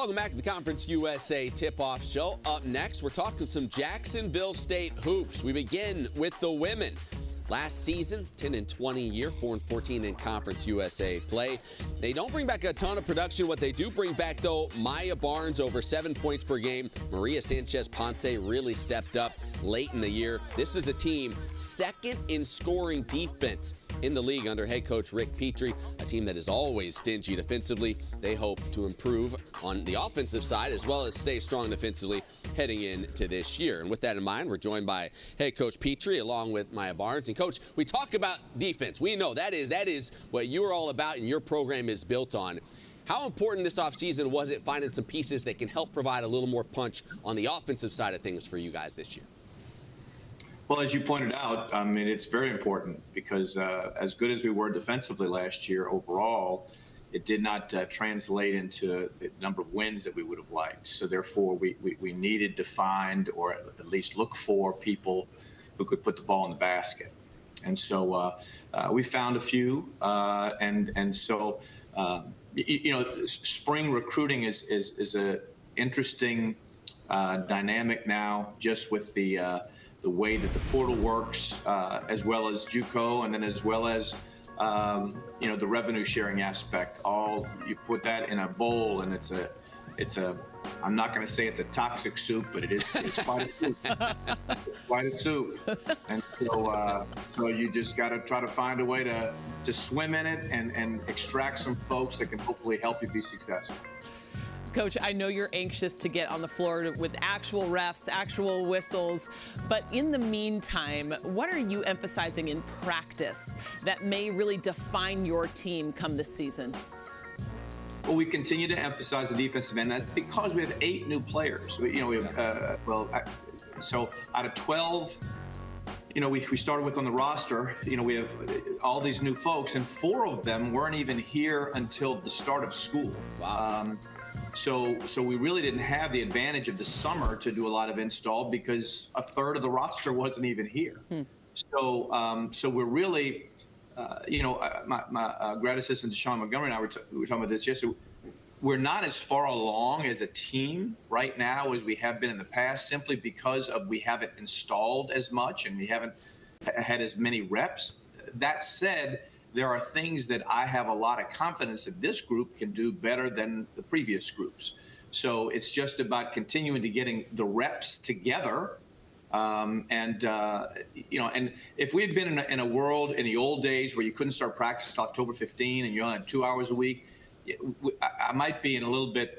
Welcome back to the Conference USA Tip-Off Show. Up next, we're talking some Jacksonville State hoops. We begin with the women. Last season, 10-20 year, 4-14 in Conference USA play. They don't bring back a ton of production. What they do bring back, though, Maya Barnes over 7 points per game. Maria Sanchez-Ponce really stepped up late in the year. This is a team second in scoring defense in the league under head coach Rick Petrie, a team that is always stingy defensively. They hope to improve on the offensive side as well as stay strong defensively heading into this year. And with that in mind, we're joined by head coach Petrie along with Maya Barnes. And coach, we talk about defense. We know that is what you're all about and your program is built on. How important this offseason was it finding some pieces that can help provide a little more punch on the offensive side of things for you guys this year? Well, as you pointed out, I mean, it's very important because as good as we were defensively last year overall, it did not translate into the number of wins that we would have liked. So therefore, we needed to find or at least look for people who could put the ball in the basket. And so we found a few. And so, spring recruiting is a interesting dynamic now, just with the way that the portal works, as well as JUCO, and then as well as the revenue sharing aspect. All you put that in a bowl, and it's a. I'm not going to say it's a toxic soup, but it's quite a soup. It's quite a soup, and so you just got to try to find a way to swim in it and extract some folks that can hopefully help you be successful. Coach, I know you're anxious to get on the floor with actual refs, actual whistles, but in the meantime, what are you emphasizing in practice that may really define your team come this season? Well, we continue to emphasize the defensive end. That's because we have 8 new players. We have, so out of 12, we started with on the roster, we have all these new folks, and 4 of them weren't even here until the start of school. Wow. So we really didn't have the advantage of the summer to do a lot of install because a third of the roster wasn't even here. So we're really, my grad assistant Deshaun Montgomery and I were talking about this yesterday. We're not as far along as a team right now as we have been in the past, simply because we haven't installed as much and we haven't had as many reps. That said, there are things that I have a lot of confidence that this group can do better than the previous groups. So it's just about continuing to getting the reps together. And if we had been in a world in the old days where you couldn't start practice until October 15 and you only had 2 hours a week, I might be in a little bit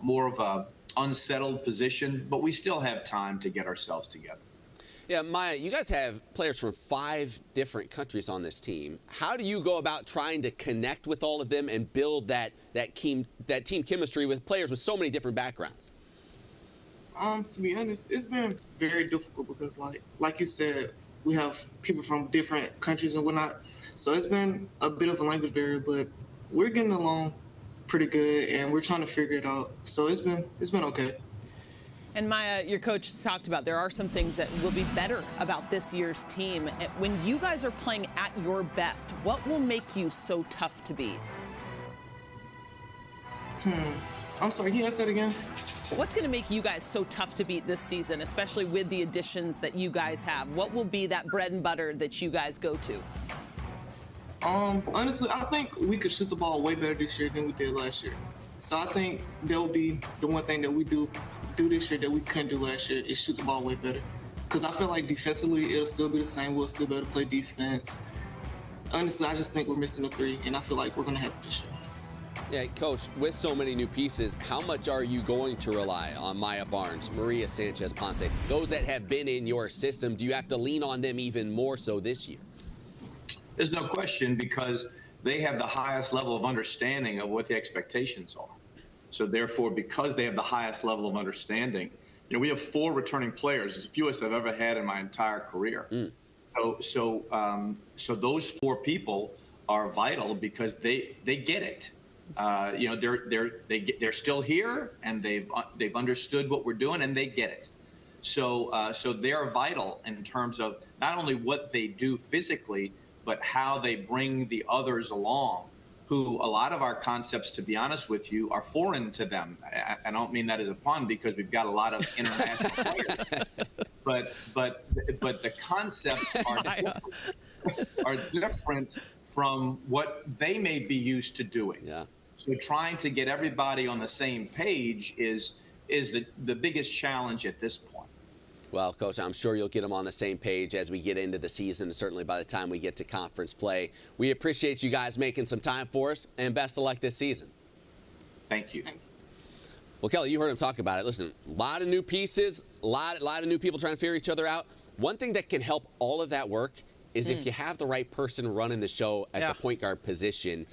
more of a unsettled position, but we still have time to get ourselves together. Yeah, Maya, you guys have players from 5 different countries on this team. How do you go about trying to connect with all of them and build that team chemistry with players with so many different backgrounds? To be honest, it's been very difficult because, like you said, we have people from different countries and whatnot. So it's been a bit of a language barrier, but we're getting along pretty good, and we're trying to figure it out. So it's been okay. And Maya, your coach talked about there are some things that will be better about this year's team. When you guys are playing at your best, what will make you so tough to beat? I'm sorry, can you ask that again? What's going to make you guys so tough to beat this season, especially with the additions that you guys have? What will be that bread and butter that you guys go to? Honestly, I think we could shoot the ball way better this year than we did last year. So I think that will be the one thing that we do this year that we couldn't do last year is shoot the ball way better. Because I feel like defensively, it'll still be the same. We'll still be able to play defense. Honestly, I just think we're missing a 3, and I feel like we're going to have it this year. Yeah, Coach, with so many new pieces, how much are you going to rely on Maya Barnes, Maria Sanchez-Ponce, those that have been in your system? Do you have to lean on them even more so this year? There's no question, because they have the highest level of understanding of what the expectations are. So therefore, because they have the highest level of understanding, we have 4 returning players, as fewest I've ever had in my entire career. So those 4 people are vital because they get it. They're still here, and they've understood what we're doing, and they get it. So they're vital in terms of not only what they do physically, but how they bring the others along who a lot of our concepts, to be honest with you, are foreign to them. I don't mean that as a pun, because we've got a lot of international players. But the concepts are different from what they may be used to doing. Yeah. So trying to get everybody on the same page is the biggest challenge at this point. Well, Coach, I'm sure you'll get them on the same page as we get into the season, certainly by the time we get to conference play. We appreciate you guys making some time for us, and best of luck this season. Thank you. Well, Kelly, you heard him talk about it. Listen, a lot of new pieces, a lot of new people trying to figure each other out. One thing that can help all of that work is if you have the right person running the show at the point guard position.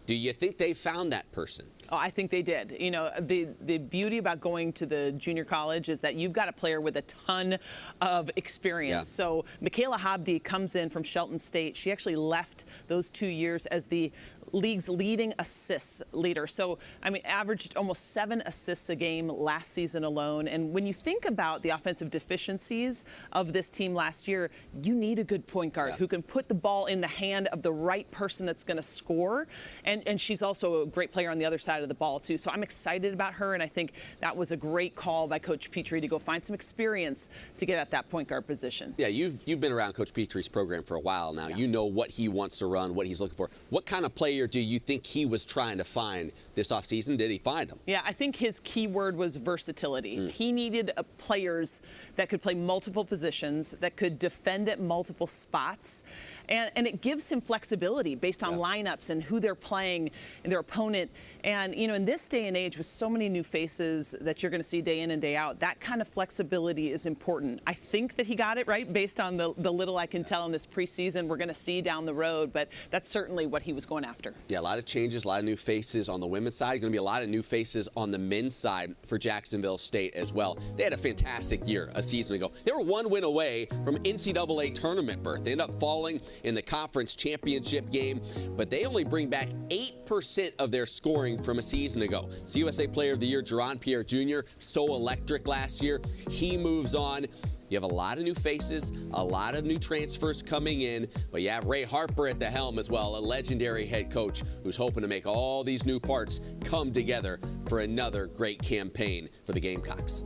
Do you think they found that person? Oh, I think they did. You know, the beauty about going to the junior college is that you've got a player with a ton of experience. Yeah. So Michaela Habdi comes in from Shelton State. She actually left those 2 years as the league's leading assists leader. So, I mean, averaged almost 7 assists a game last season alone. And when you think about the offensive deficiencies of this team last year, you need a good point guard who can put the ball in the hand of the right person that's going to score. And she's also a great player on the other side of the ball, too. So I'm excited about her, and I think that was a great call by Coach Petrie to go find some experience to get at that point guard position. Yeah, you've been around Coach Petrie's program for a while now. Yeah. You know what he wants to run, what he's looking for. What kind of player do you think he was trying to find this offseason? Did he find him? Yeah, I think his key word was versatility. He needed players that could play multiple positions, that could defend at multiple spots, and it gives him flexibility based on lineups and who they're playing and their opponent. And, you know, in this day and age with so many new faces that you're going to see day in and day out, that kind of flexibility is important. I think that he got it right based on the little I can tell in this preseason. We're going to see down the road, but that's certainly what he was going after. Yeah, a lot of changes, a lot of new faces on the women's side. Going to be a lot of new faces on the men's side for Jacksonville State as well. They had a fantastic year a season ago. They were 1 win away from NCAA tournament berth. They ended up falling in the conference championship game, but they only bring back 8% of their scoring from a season ago. CUSA Player of the Year, Jerron Pierre Jr., so electric last year. He moves on. You have a lot of new faces, a lot of new transfers coming in, but you have Ray Harper at the helm as well, a legendary head coach who's hoping to make all these new parts come together for another great campaign for the Gamecocks.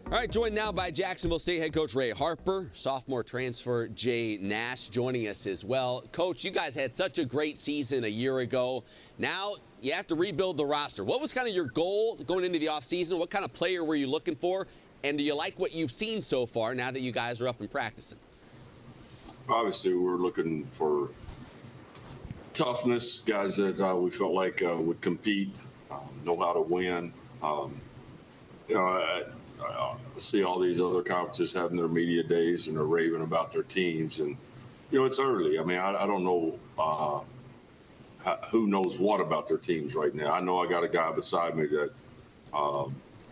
All right, joined now by Jacksonville State head coach Ray Harper, sophomore transfer Jay Nash joining us as well. Coach, you guys had such a great season a year ago. Now you have to rebuild the roster. What was kind of your goal going into the offseason? What kind of player were you looking for? And do you like what you've seen so far now that you guys are up and practicing? Obviously, we're looking for toughness, guys that we felt like would compete, know how to win. You know, I see all these other conferences having their media days and they're raving about their teams. And, you know, it's early. I mean, I don't know who knows what about their teams right now. I know I got a guy beside me that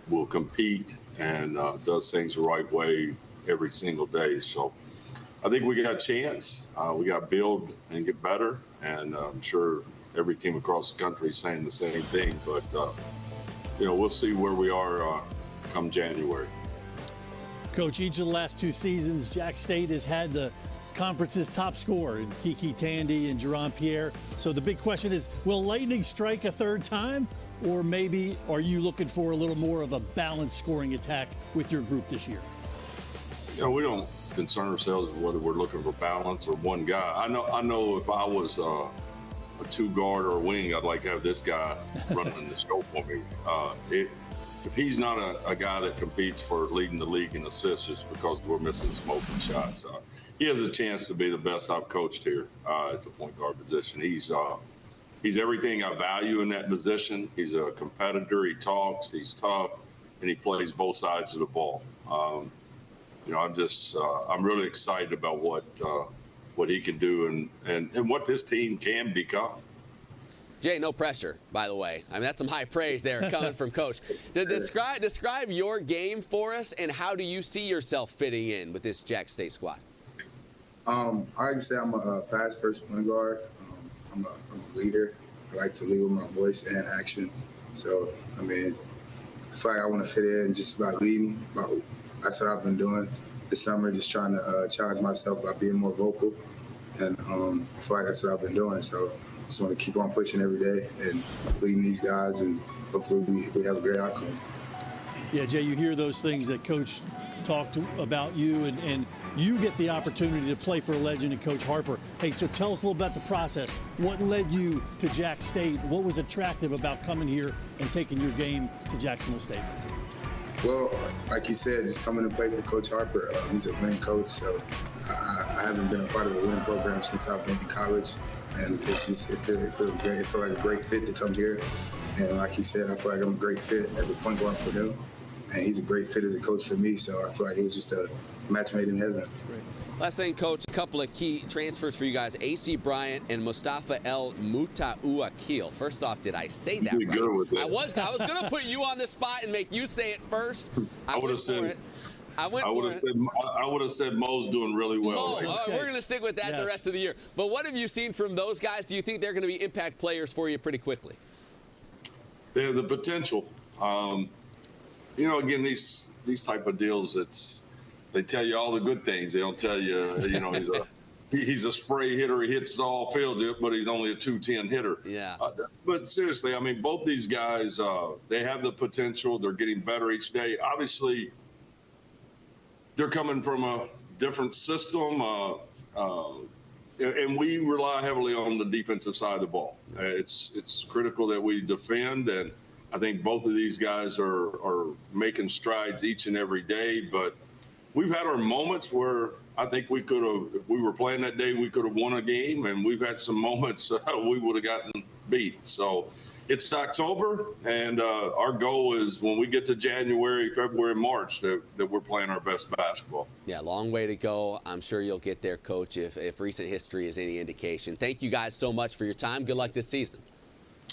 will compete and does things the right way every single day. So I think we got a chance. We got to build and get better. And I'm sure every team across the country is saying the same thing. But, you know, we'll see where we are come January. Coach, each of the last 2 seasons, Jack State has had the conference's top scorer in Kiki Tandy and Jerron Pierre. So the big question is, will Lightning strike a third time? Or maybe are you looking for a little more of a balanced scoring attack with your group this year? You know, we don't concern ourselves with whether we're looking for balance or one guy. I know if I was a 2-guard or a wing, I'd like to have this guy running the show for me. If he's not a guy that competes for leading the league in assists, it's because we're missing some open shots. He has a chance to be the best I've coached here at the point guard position. He's everything I value in that position. He's a competitor. He talks. He's tough, and he plays both sides of the ball. You know, I'm really excited about what he can do and what this team can become. Jay, no pressure, by the way. I mean, that's some high praise there coming from Coach. Describe your game for us, and how do you see yourself fitting in with this Jack State squad? I can say I'm a pass-first point guard. I'm a leader. I like to lead with my voice and action. So, I mean, I feel like I want to fit in just by leading. That's what I've been doing this summer, just trying to challenge myself by being more vocal. And I feel like that's what I've been doing. So just want to keep on pushing every day and leading these guys, and hopefully we have a great outcome. Yeah, Jay, you hear those things that Coach talked about you, and you get the opportunity to play for a legend in Coach Harper. Hey, so tell us a little about the process. What led you to Jack State? What was attractive about coming here and taking your game to Jacksonville State? Well, like you said, just coming to play for Coach Harper. He's a winning coach, so I haven't been a part of a winning program since I've been in college, and it feels great. It feels like a great fit to come here, and like he said, I feel like I'm a great fit as a point guard for him, and he's a great fit as a coach for me. So I feel like it was just a match made in heaven. That's great. Last thing, Coach, a couple of key transfers for you guys. A.C. Bryant and Mustafa El Mutauakil. First off, did I say that right? Good with that. I was going to put you on the spot and make you say it first. I would have said Mo's doing really well. Mo, we're going to stick with that the rest of the year. But what have you seen from those guys? Do you think they're going to be impact players for you pretty quickly? They have the potential. Again, these type of deals, they tell you all the good things. They don't tell you, he's a spray hitter. He hits all fields, but he's only a 210 hitter. Yeah. But seriously, I mean, both these guys, they have the potential. They're getting better each day. Obviously, they're coming from a different system, and we rely heavily on the defensive side of the ball. It's critical that we defend, and I think both of these guys are making strides each and every day. But we've had our moments where I think we could have, if we were playing that day, we could have won a game, and we've had some moments we would have gotten beat. So it's October, and our goal is when we get to January, February, March, that we're playing our best basketball. Yeah, long way to go. I'm sure you'll get there, Coach, if recent history is any indication. Thank you guys so much for your time. Good luck this season.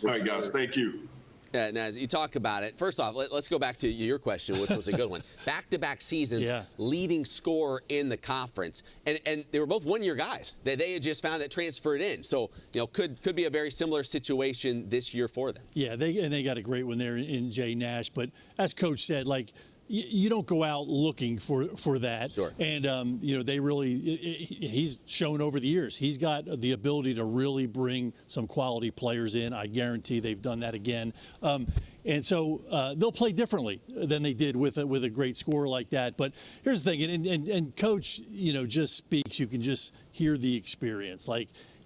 All right, guys. Thank you. Now, as you talk about it, first off, let's go back to your question, which was a good one. Back-to-back seasons, leading scorer in the conference, and they were both one-year guys. They had just found that transferred in, so could be a very similar situation this year for them. Yeah, they got a great one there in Jay Nash, but as Coach said, you don't go out looking for that. Sure. And, they really he's shown over the years. He's got the ability to really bring some quality players in. I guarantee they've done that again. And so they'll play differently than they did with a great scorer like that. But here's the thing, and Coach, just speaks. You can just hear the experience.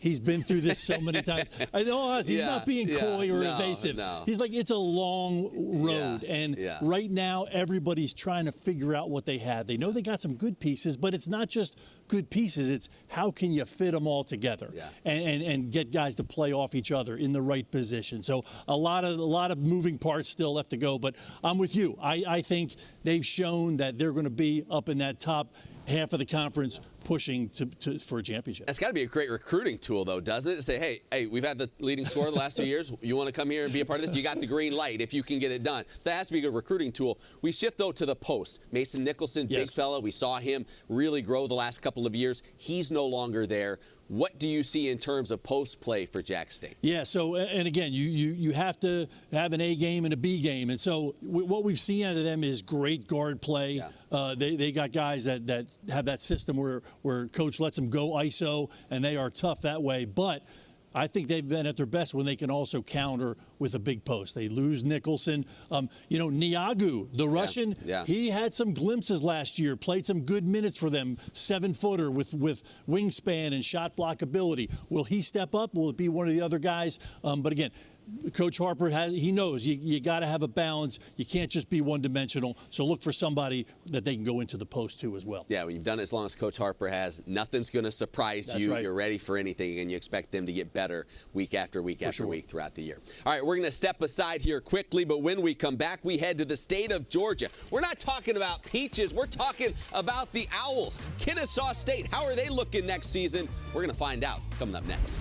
He's been through this so many times. I know he's not being coy or evasive. No. He's like, it's a long road. And right now, everybody's trying to figure out what they have. They know they got some good pieces, but it's not just good pieces. It's how can you fit them all together and get guys to play off each other in the right position. So a lot of moving parts still left to go. But I'm with you. I think they've shown that they're going to be up in that top half of the conference pushing for a championship. That's got to be a great recruiting tool, though, doesn't it? To say, hey, we've had the leading scorer the last 2 years. You want to come here and be a part of this? You got the green light if you can get it done. So that has to be a good recruiting tool. We shift, though, to the post. Mason Nicholson, big fella. We saw him really grow the last couple of years. He's no longer there. What do you see in terms of post play for Jack State? Yeah, so, and again, you have to have an A game and a B game. And so what we've seen out of them is great guard play. Yeah. They got guys that have that system where Coach lets them go ISO, and they are tough that way. But I think they've been at their best when they can also counter with a big post. They lose Nicholson. Niagu, the Russian, he had some glimpses last year, played some good minutes for them, 7-footer with wingspan and shot block ability. Will he step up? Will it be one of the other guys? But again, Coach Harper he knows you got to have a balance. You can't just be one-dimensional. So look for somebody that they can go into the post to as well. Yeah, when you've done it as long as Coach Harper has, nothing's going to surprise you. Right. You're ready for anything, and you expect them to get better week after week after week throughout the year. All right, we're going to step aside here quickly, but when we come back, we head to the state of Georgia. We're not talking about peaches. We're talking about the Owls. Kennesaw State, how are they looking next season? We're going to find out coming up next.